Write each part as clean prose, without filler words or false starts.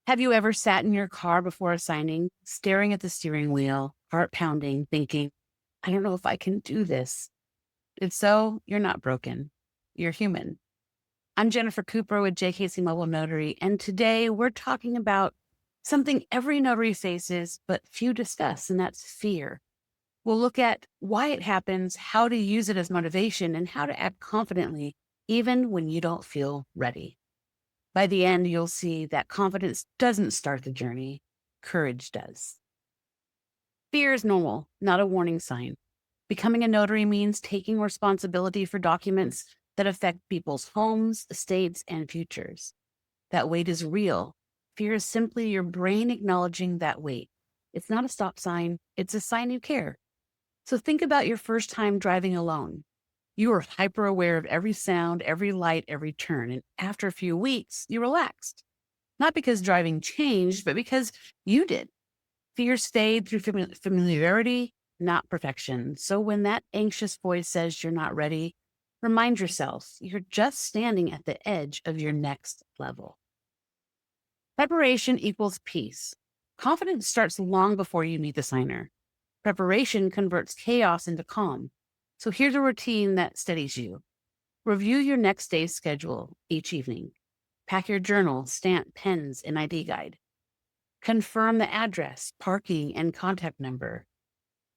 Have you ever sat in your car before signing, staring at the steering wheel, heart pounding, thinking, I don't know if I can do this? If so, you're not broken. You're human. I'm Jennifer Cooper with JKC Mobile Notary, and today we're talking about something every notary faces, but few discuss, and that's fear. We'll look at why it happens, how to use it as motivation, and how to act confidently, even when you don't feel ready. By the end, you'll see that confidence doesn't start the journey, courage does. Fear is normal, not a warning sign. Becoming a notary means taking responsibility for documents that affect people's homes, estates, and futures. That weight is real. Fear is simply your brain acknowledging that weight. It's not a stop sign, it's a sign you care. So think about your first time driving alone. You were hyper aware of every sound, every light, every turn. And after a few weeks, you relaxed. Not because driving changed, but because you did. Fear stayed through familiarity, not perfection. So when that anxious voice says you're not ready, remind yourself you're just standing at the edge of your next level. Preparation equals peace. Confidence starts long before you meet the signer. Preparation converts chaos into calm. So here's a routine that steadies you. Review your next day's schedule each evening. Pack your journal, stamp, pens, and ID guide. Confirm the address, parking, and contact number.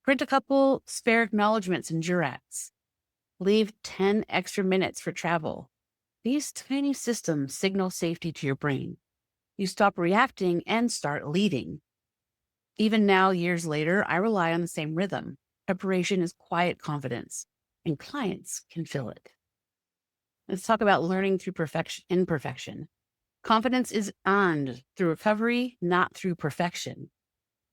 Print a couple spare acknowledgments and jurats. Leave 10 extra minutes for travel. These tiny systems signal safety to your brain. You stop reacting and start leading. Even now, years later, I rely on the same rhythm. Preparation is quiet confidence, and clients can feel it. Let's talk about learning through imperfection. Confidence is earned through recovery, not through perfection.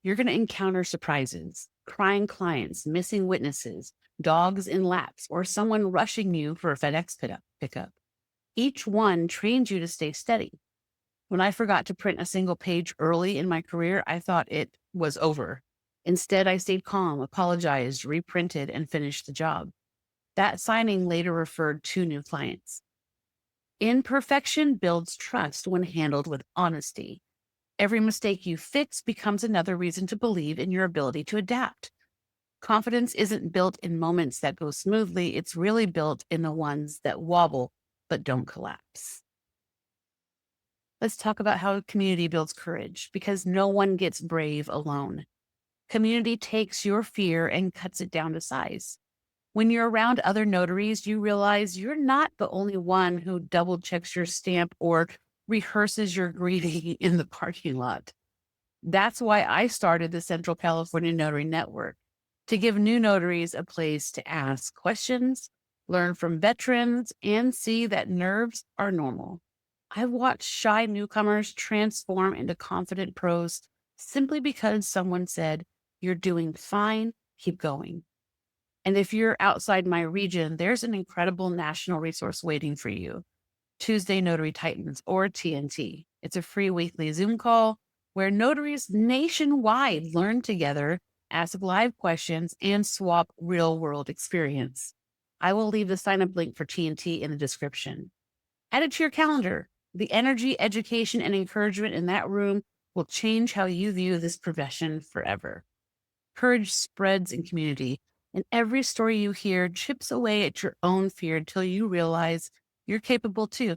You're going to encounter surprises, crying clients, missing witnesses, dogs in laps, or someone rushing you for a FedEx pickup. Each one trains you to stay steady. When I forgot to print a single page early in my career, I thought it was over. Instead, I stayed calm, apologized, reprinted, and finished the job. That signing later referred two new clients. Imperfection builds trust when handled with honesty. Every mistake you fix becomes another reason to believe in your ability to adapt. Confidence isn't built in moments that go smoothly. It's really built in the ones that wobble but don't collapse. Let's talk about how community builds courage, because no one gets brave alone. Community takes your fear and cuts it down to size. When you're around other notaries, you realize you're not the only one who double checks your stamp or rehearses your greeting in the parking lot. That's why I started the Central California Notary Network, to give new notaries a place to ask questions, learn from veterans, and see that nerves are normal. I've watched shy newcomers transform into confident pros simply because someone said, "You're doing fine, keep going." And if you're outside my region, there's an incredible national resource waiting for you. Tuesday Notary Titans, or TNT. It's a free weekly Zoom call where notaries nationwide learn together, ask live questions, and swap real world experience. I will leave the sign up link for TNT in the description. Add it to your calendar. The energy, education, and encouragement in that room will change how you view this profession forever. Courage spreads in community, and every story you hear chips away at your own fear until you realize you're capable too.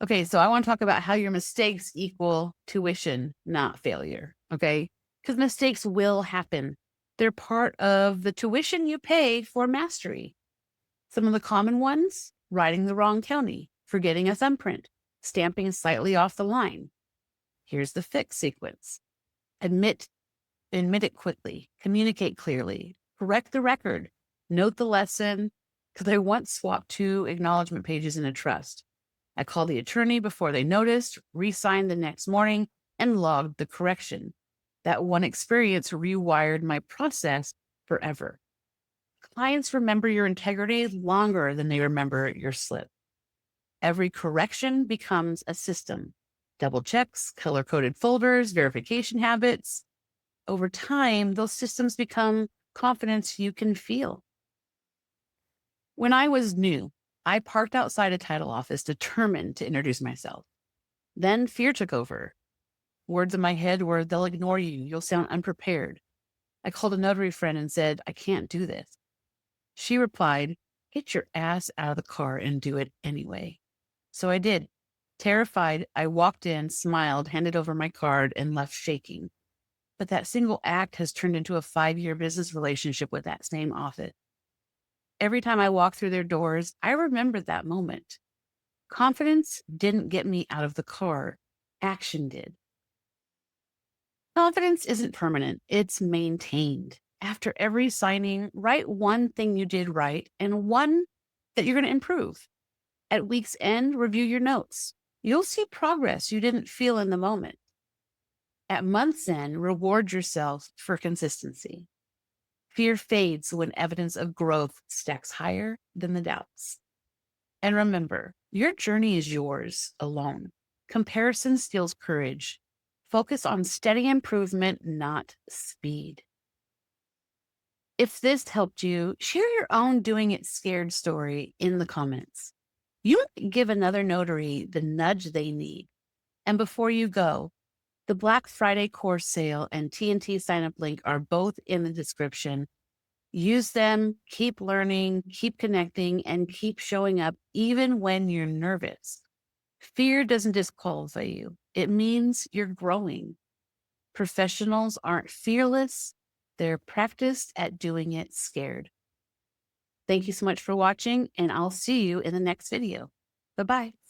Okay, so I want to talk about how your mistakes equal tuition, not failure. Okay, because mistakes will happen. They're part of the tuition you pay for mastery. Some of the common ones: writing the wrong county, forgetting a thumbprint, stamping slightly off the line. Here's the fix sequence: admit it quickly, communicate clearly, correct the record, note the lesson, because I once swapped two acknowledgement pages in a trust. I called the attorney before they noticed, re-signed the next morning, and logged the correction. That one experience rewired my process forever. Clients remember your integrity longer than they remember your slip. Every correction becomes a system. Double checks, color-coded folders, verification habits. Over time, those systems become confidence you can feel. When I was new, I parked outside a title office determined to introduce myself. Then fear took over. Words in my head were, they'll ignore you. You'll sound unprepared. I called a notary friend and said, I can't do this. She replied, get your ass out of the car and do it anyway. So I did. Terrified, I walked in, smiled, handed over my card, and left shaking. But that single act has turned into a 5-year business relationship with that same office. Every time I walk through their doors, I remember that moment. Confidence didn't get me out of the car. Action did. Confidence isn't permanent, it's maintained. After every signing, write one thing you did right and one that you're going to improve. At week's end, review your notes. You'll see progress you didn't feel in the moment. At month's end, reward yourself for consistency. Fear fades when evidence of growth stacks higher than the doubts. And remember, your journey is yours alone. Comparison steals courage. Focus on steady improvement, not speed. If this helped you, share your own doing it scared story in the comments. You might give another notary the nudge they need. And before you go, the Black Friday course sale and TNT sign-up link are both in the description. Use them, keep learning, keep connecting, and keep showing up even when you're nervous. Fear doesn't disqualify you. It means you're growing. Professionals aren't fearless. They're practiced at doing it scared. Thank you so much for watching, and I'll see you in the next video. Bye-bye.